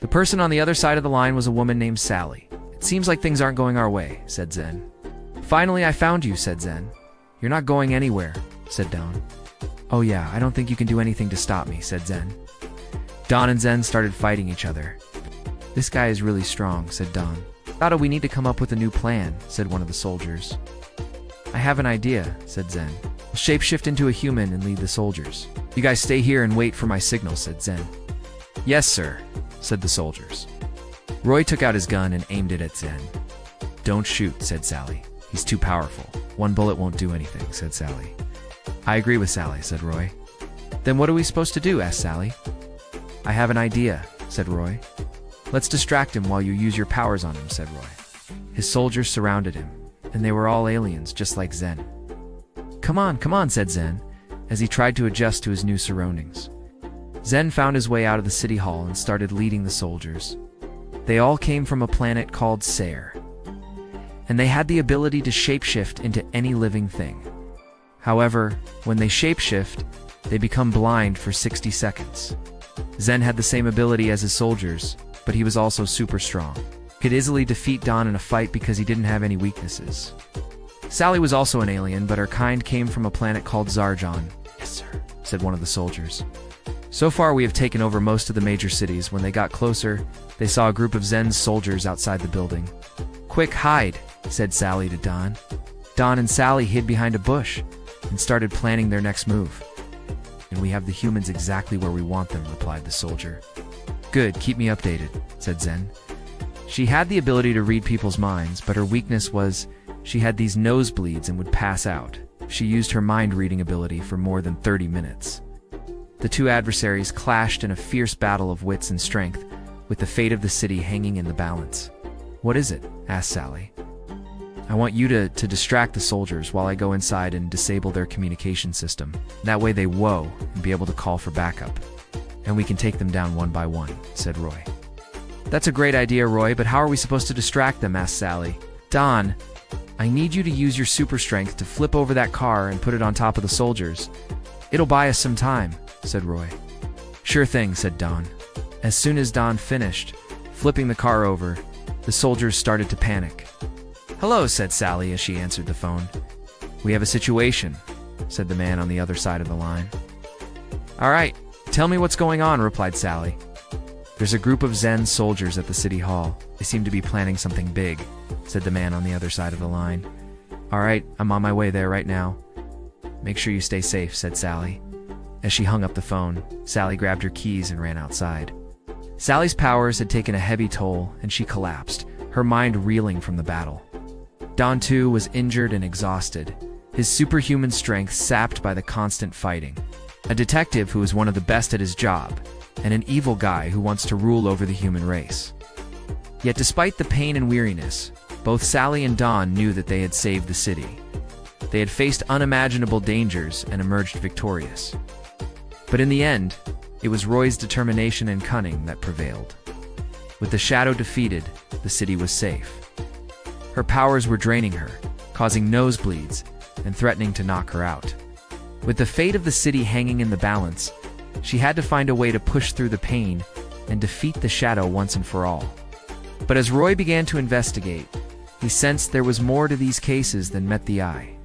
The person on the other side of the line was a woman named Sally. It seems like things aren't going our way, said Zen. Finally, I found you, said Zen. You're not going anywhere, said Don. Oh yeah, I don't think you can do anything to stop me, said Zen. Don and Zen started fighting each other. This guy is really strong, said Don. Thought we need to come up with a new plan, said one of the soldiers. I have an idea, said Zen. I'll shapeshift into a human and lead the soldiers. You guys stay here and wait for my signal, said Zen. Yes, sir, said the soldiers. Roy took out his gun and aimed it at Zen. Don't shoot, said Sally. He's too powerful. One bullet won't do anything, said Sally. I agree with Sally, said Roy. Then what are we supposed to do, asked Sally. I have an idea, said Roy. Let's distract him while you use your powers on him, said Roy. His soldiers surrounded him, and they were all aliens, just like Zen. Come on, said Zen, as he tried to adjust to his new surroundings. Zen found his way out of the city hall and started leading the soldiers. They all came from a planet called Sayre, and they had the ability to shapeshift into any living thing. However, when they shapeshift, they become blind for 60 seconds. Zen had the same ability as his soldiers, but he was also super strong. Could easily defeat Don in a fight because he didn't have any weaknesses. Sally was also an alien, but her kind came from a planet called Zarjon. Yes, sir, said one of the soldiers. So far, we have taken over most of the major cities. When they got closer, they saw a group of Zen's soldiers outside the building. Quick, hide, said Sally to Don. Don and Sally hid behind a bush and started planning their next move. And we have the humans exactly where we want them, replied the soldier. Good, keep me updated, said Zen. She had the ability to read people's minds, but her weakness was she had these nosebleeds and would pass out. She used her mind-reading ability for more than 30 minutes. The two adversaries clashed in a fierce battle of wits and strength, with the fate of the city hanging in the balance. What is it? Asked Sally. I want you to distract the soldiers while I go inside and disable their communication system. That way they whoa and be able to call for backup. And we can take them down one by one, said Roy. That's a great idea, Roy, but how are we supposed to distract them? Asked Sally. Don, I need you to use your super strength to flip over that car and put it on top of the soldiers. It'll buy us some time, said Roy. Sure thing, said Don. As soon as Don finished flipping the car over, the soldiers started to panic. Hello, said Sally as she answered the phone. We have a situation, said the man on the other side of the line. All right, tell me what's going on, replied Sally. There's a group of Zen soldiers at the city hall. They seem to be planning something big, said the man on the other side of the line. All right, I'm on my way there right now. Make sure you stay safe, said Sally. As she hung up the phone, Sally grabbed her keys and ran outside. Sally's powers had taken a heavy toll, and she collapsed, her mind reeling from the battle. Don, too, was injured and exhausted, his superhuman strength sapped by the constant fighting. A detective who is one of the best at his job, and an evil guy who wants to rule over the human race. Yet despite the pain and weariness, both Sally and Don knew that they had saved the city. They had faced unimaginable dangers and emerged victorious. But in the end, it was Roy's determination and cunning that prevailed. With the shadow defeated, the city was safe. Her powers were draining her, causing nosebleeds and threatening to knock her out. With the fate of the city hanging in the balance, she had to find a way to push through the pain and defeat the shadow once and for all. But as Roy began to investigate, he sensed there was more to these cases than met the eye.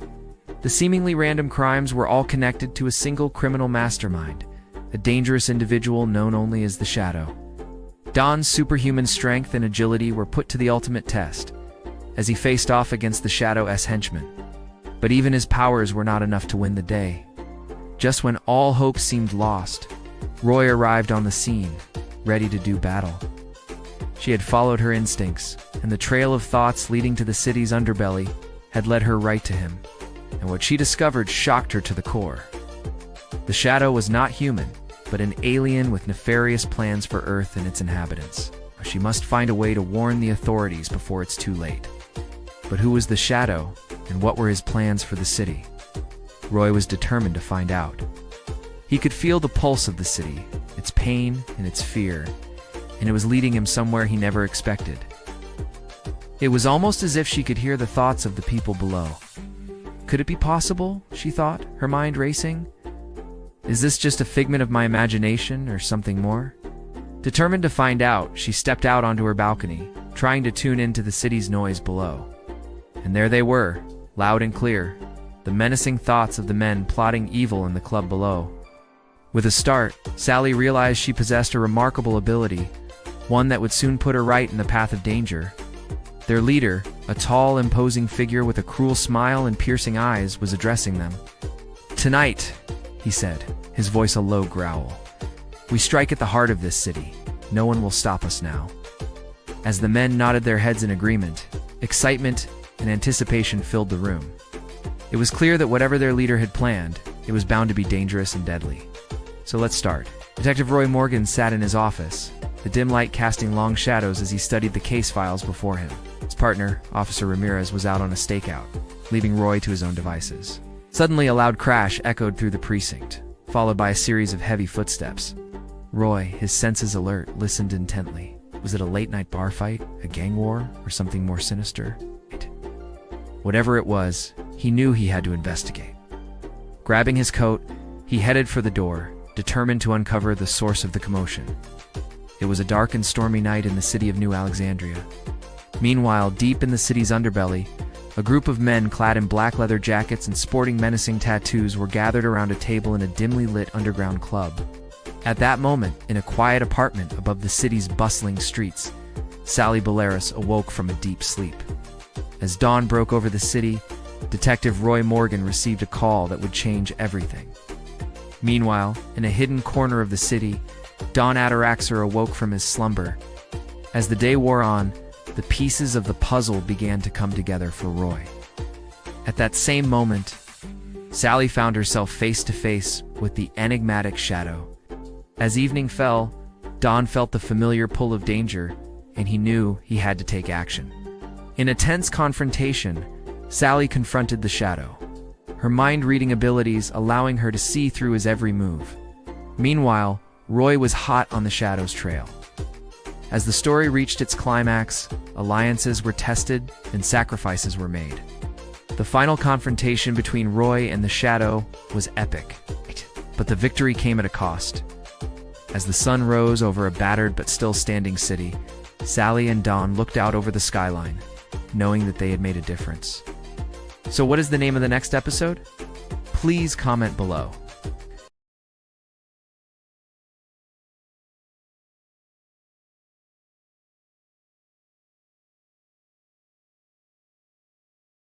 The seemingly random crimes were all connected to a single criminal mastermind, a dangerous individual known only as the Shadow. Don's superhuman strength and agility were put to the ultimate test, as he faced off against the Shadow's henchmen. But even his powers were not enough to win the day. Just when all hope seemed lost, Roy arrived on the scene, ready to do battle. She had followed her instincts, and the trail of thoughts leading to the city's underbelly had led her right to him, and what she discovered shocked her to the core. The Shadow was not human, but an alien with nefarious plans for Earth and its inhabitants. She must find a way to warn the authorities before it's too late. But who was the Shadow, and what were his plans for the city? Roy was determined to find out. He could feel the pulse of the city, its pain and its fear, and it was leading him somewhere he never expected. It was almost as if she could hear the thoughts of the people below. Could it be possible, she thought, her mind racing? Is this just a figment of my imagination or something more? Determined to find out, she stepped out onto her balcony, trying to tune into the city's noise below. And there they were, loud and clear, the menacing thoughts of the men plotting evil in the club below. With a start, Saly realized she possessed a remarkable ability, one that would soon put her right in the path of danger. Their leader, a tall, imposing figure with a cruel smile and piercing eyes, was addressing them. "Tonight," he said, his voice a low growl, "we strike at the heart of this city. No one will stop us now." As the men nodded their heads in agreement, excitement and anticipation filled the room. It was clear that whatever their leader had planned, it was bound to be dangerous and deadly. So let's start. Detective Roy Morgan sat in his office, the dim light casting long shadows as he studied the case files before him. His partner, Officer Ramirez, was out on a stakeout, leaving Roy to his own devices. Suddenly, a loud crash echoed through the precinct, followed by a series of heavy footsteps. Roy, his senses alert, listened intently. Was it a late-night bar fight, a gang war, or something more sinister? Whatever it was, he knew he had to investigate. Grabbing his coat, he headed for the door, determined to uncover the source of the commotion. It was a dark and stormy night in the city of New Alexandria. Meanwhile, deep in the city's underbelly, a group of men clad in black leather jackets and sporting menacing tattoos were gathered around a table in a dimly lit underground club. At that moment, in a quiet apartment above the city's bustling streets, Saly Balearis awoke from a deep sleep. As dawn broke over the city, Detective Roy Morgan received a call that would change everything. Meanwhile, in a hidden corner of the city, Don Ataraxer awoke from his slumber. As the day wore on, the pieces of the puzzle began to come together for Roy. At that same moment, Saly found herself face to face with the enigmatic shadow. As evening fell, Don felt the familiar pull of danger, and he knew he had to take action. In a tense confrontation, Saly confronted the shadow, her mind-reading abilities allowing her to see through his every move. Meanwhile, Roy was hot on the shadow's trail. As the story reached its climax, alliances were tested and sacrifices were made. The final confrontation between Roy and the shadow was epic, but the victory came at a cost. As the sun rose over a battered but still standing city, Saly and Don looked out over the skyline, knowing that they had made a difference. So what is the name of the next episode? Please comment below.